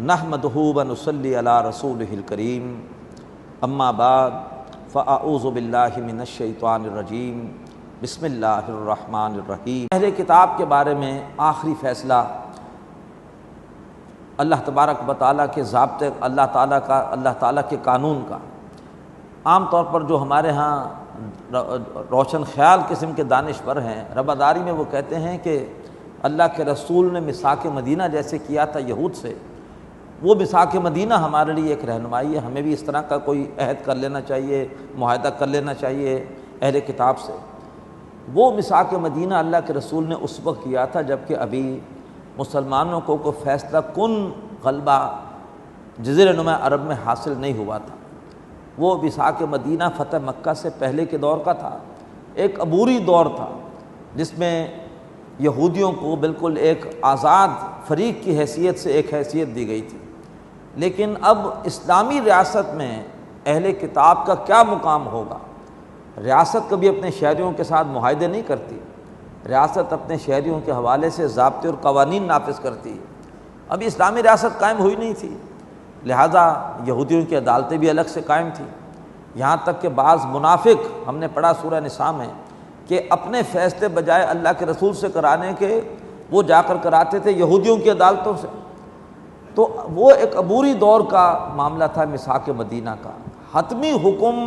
نحمدہ و نصلی علی رسولہ الکریم اما بعد فاعوذ باللہ من الشیطان الرجیم بسم اللہ الرحمن الرحیم۔ اہل کتاب کے بارے میں آخری فیصلہ اللہ تبارک و تعالیٰ کے ضابطے، اللہ تعالیٰ کے قانون کا۔ عام طور پر جو ہمارے ہاں روشن خیال قسم کے دانشور ہیں، رباداری میں وہ کہتے ہیں کہ اللہ کے رسول نے میثاق مدینہ جیسے کیا تھا یہود سے، وہ میثاق مدینہ ہمارے لیے ایک رہنمائی ہے، ہمیں بھی اس طرح کا کوئی عہد کر لینا چاہیے، معاہدہ کر لینا چاہیے اہل کتاب سے۔ وہ میثاق مدینہ اللہ کے رسول نے اس وقت کیا تھا جب کہ ابھی مسلمانوں کو کوئی فیصلہ کن غلبہ جزیرہ نما عرب میں حاصل نہیں ہوا تھا۔ وہ میثاق مدینہ فتح مکہ سے پہلے کے دور کا تھا، ایک عبوری دور تھا جس میں یہودیوں کو بالکل ایک آزاد فریق کی حیثیت سے ایک حیثیت دی گئی تھی۔ لیکن اب اسلامی ریاست میں اہل کتاب کا کیا مقام ہوگا؟ ریاست کبھی اپنے شہریوں کے ساتھ معاہدے نہیں کرتی، ریاست اپنے شہریوں کے حوالے سے ضابطے اور قوانین نافذ کرتی ہے۔ ابھی اسلامی ریاست قائم ہوئی نہیں تھی، لہذا یہودیوں کی عدالتیں بھی الگ سے قائم تھیں، یہاں تک کہ بعض منافق، ہم نے پڑھا سورہ نساء میں، کہ اپنے فیصلے بجائے اللہ کے رسول سے کرانے کے وہ جا کر کراتے تھے یہودیوں کی عدالتوں سے۔ تو وہ ایک عبوری دور کا معاملہ تھا میثاق مدینہ کا۔ حتمی حکم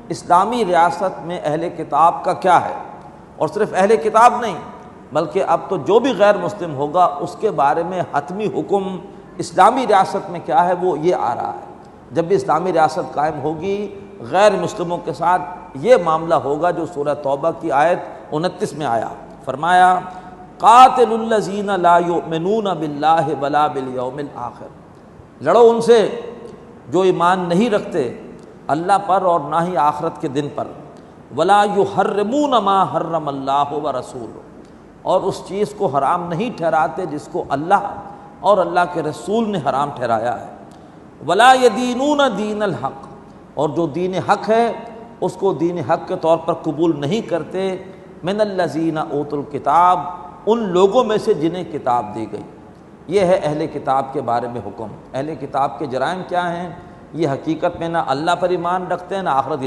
اسلامی ریاست میں اہل کتاب کا کیا ہے؟ اور صرف اہل کتاب نہیں بلکہ اب تو جو بھی غیر مسلم ہوگا اس کے بارے میں حتمی حکم اسلامی ریاست میں کیا ہے، وہ یہ آ رہا ہے۔ جب بھی اسلامی ریاست قائم ہوگی غیر مسلموں کے ساتھ یہ معاملہ ہوگا جو سورہ توبہ کی آیت 29 میں آیا، فرمایا قاتل الذین لا یؤمنون باللہ ولا بالیوم الآخر، لڑو ان سے جو ایمان نہیں رکھتے اللہ پر اور نہ ہی آخرت کے دن پر، ولا یحرمون ما حرم اللہ ورسولہ، اور اس چیز کو حرام نہیں ٹھہراتے جس کو اللہ اور اللہ کے رسول نے حرام ٹھہرایا ہے، ولا یدینون دین الحق، اور جو دین حق ہے اس کو دین حق کے طور پر قبول نہیں کرتے، من الذین اوتوا الکتاب، ان لوگوں میں سے جنہیں کتاب دی گئی۔ یہ ہے اہل کتاب کے بارے میں حکم۔ اہل کتاب کے جرائم کیا ہیں؟ یہ حقیقت میں نہ اللہ پر ایمان رکھتے ہیں نہ آخرت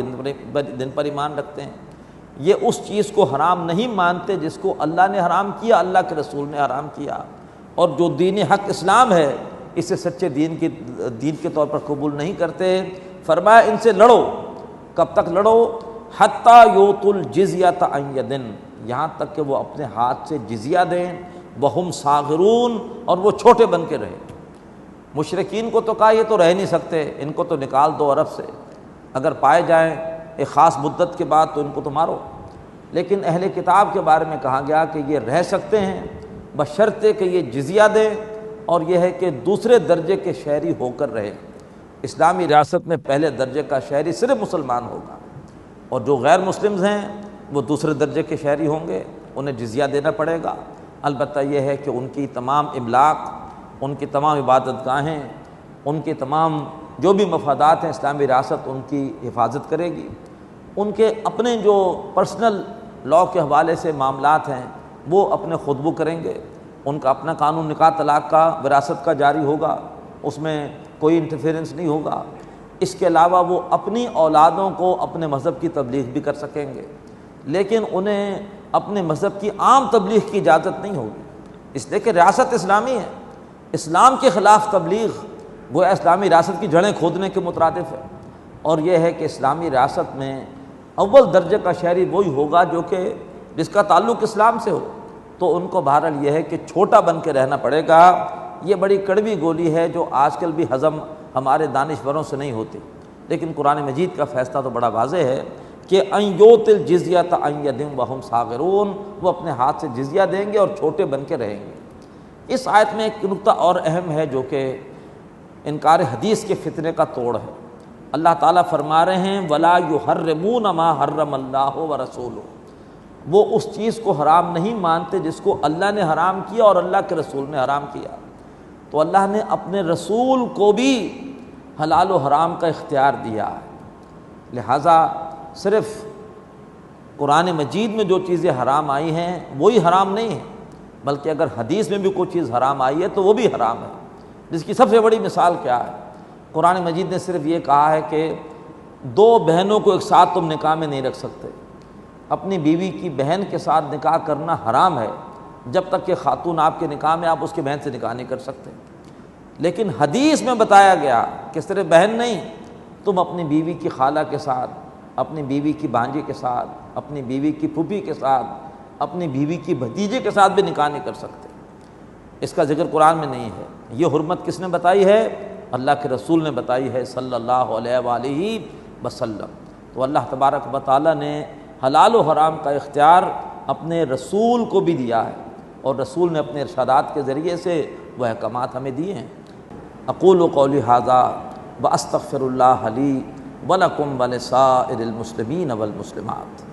دن پر ایمان رکھتے ہیں، یہ اس چیز کو حرام نہیں مانتے جس کو اللہ نے حرام کیا، اللہ کے رسول نے حرام کیا، اور جو دین حق اسلام ہے اسے سچے دین کے طور پر قبول نہیں کرتے۔ فرمایا ان سے لڑو، کب تک لڑو؟ حتیٰ یؤتوا الجزیۃ عن ید، یہاں تک کہ وہ اپنے ہاتھ سے جزیہ دیں، وہم صاغرون، اور وہ چھوٹے بن کے رہیں۔ مشرکین کو تو کہا یہ تو رہ نہیں سکتے، ان کو تو نکال دو عرب سے، اگر پائے جائیں ایک خاص مدت کے بعد تو ان کو تو مارو۔ لیکن اہل کتاب کے بارے میں کہا گیا کہ یہ رہ سکتے ہیں بشرطے کہ یہ جزیہ دیں، اور یہ ہے کہ دوسرے درجے کے شہری ہو کر رہے۔ اسلامی ریاست میں پہلے درجے کا شہری صرف مسلمان ہوگا، اور جو غیر مسلمز ہیں وہ دوسرے درجے کے شہری ہوں گے، انہیں جزیہ دینا پڑے گا۔ البتہ یہ ہے کہ ان کی تمام املاک، ان کی تمام عبادت گاہیں، ان کے تمام جو بھی مفادات ہیں اسلامی ریاست ان کی حفاظت کرے گی۔ ان کے اپنے جو پرسنل لاء کے حوالے سے معاملات ہیں وہ اپنے خطبو کریں گے، ان کا اپنا قانون نکاح طلاق کا وراثت کا جاری ہوگا، اس میں کوئی انٹرفیرنس نہیں ہوگا۔ اس کے علاوہ وہ اپنی اولادوں کو اپنے مذہب کی تبلیغ بھی کر سکیں گے، لیکن انہیں اپنے مذہب کی عام تبلیغ کی اجازت نہیں ہوگی، اس لیے کہ ریاست اسلامی ہے۔ اسلام کے خلاف تبلیغ گویا اسلامی ریاست کی جڑیں کھودنے کے مترادف ہے، اور یہ ہے کہ اسلامی ریاست میں اول درجے کا شہری وہی ہوگا جو کہ جس کا تعلق اسلام سے ہو، تو ان کو بہرحال یہ ہے کہ چھوٹا بن کے رہنا پڑے گا۔ یہ بڑی کڑوی گولی ہے جو آج کل بھی ہضم ہمارے دانشوروں سے نہیں ہوتی، لیکن قرآن مجید کا فیصلہ تو بڑا واضح ہے کہ ان یؤتوا الجزیۃ عن ید وہم صاغرون، وہ اپنے ہاتھ سے جزیہ دیں گے اور چھوٹے بن کے رہیں گے۔ اس آیت میں ایک نقطہ اور اہم ہے جو کہ انکار حدیث کے فتنے کا توڑ ہے۔ اللہ تعالیٰ فرما رہے ہیں وَلَا يُحَرِّمُونَ مَا حَرَّمَ اللَّهُ وَرَسُولُهُ، وہ اس چیز کو حرام نہیں مانتے جس کو اللہ نے حرام کیا اور اللہ کے رسول نے حرام کیا۔ تو اللہ نے اپنے رسول کو بھی حلال و حرام کا اختیار دیا ہے، لہٰذا صرف قرآن مجید میں جو چیزیں حرام آئی ہیں وہی حرام نہیں ہیں، بلکہ اگر حدیث میں بھی کوئی چیز حرام آئی ہے تو وہ بھی حرام ہے۔ جس کی سب سے بڑی مثال کیا ہے؟ قرآن مجید نے صرف یہ کہا ہے کہ دو بہنوں کو ایک ساتھ تم نکاح میں نہیں رکھ سکتے، اپنی بیوی کی بہن کے ساتھ نکاح کرنا حرام ہے جب تک کہ خاتون آپ کے نکاح میں، آپ اس کی بہن سے نکاح نہیں کر سکتے۔ لیکن حدیث میں بتایا گیا کہ صرف بہن نہیں، تم اپنی بیوی کی خالہ کے ساتھ، اپنی بیوی کی بھانجی کے ساتھ، اپنی بیوی کی پھوپھی کے ساتھ، اپنی بیوی کی بھتیجے کے ساتھ بھی نکاح نہیں کر سکتے۔ اس کا ذکر قرآن میں نہیں ہے۔ یہ حرمت کس نے بتائی ہے؟ اللہ کے رسول نے بتائی ہے صلی اللہ علیہ وآلہ وسلم۔ تو اللہ تبارک و تعالیٰ نے حلال و حرام کا اختیار اپنے رسول کو بھی دیا ہے، اور رسول نے اپنے ارشادات کے ذریعے سے وہ احکامات ہمیں دیے ہیں۔ اقول قولی ھذا واستغفر اللہ لی ولکم ولسائر المسلمین والمسلمات۔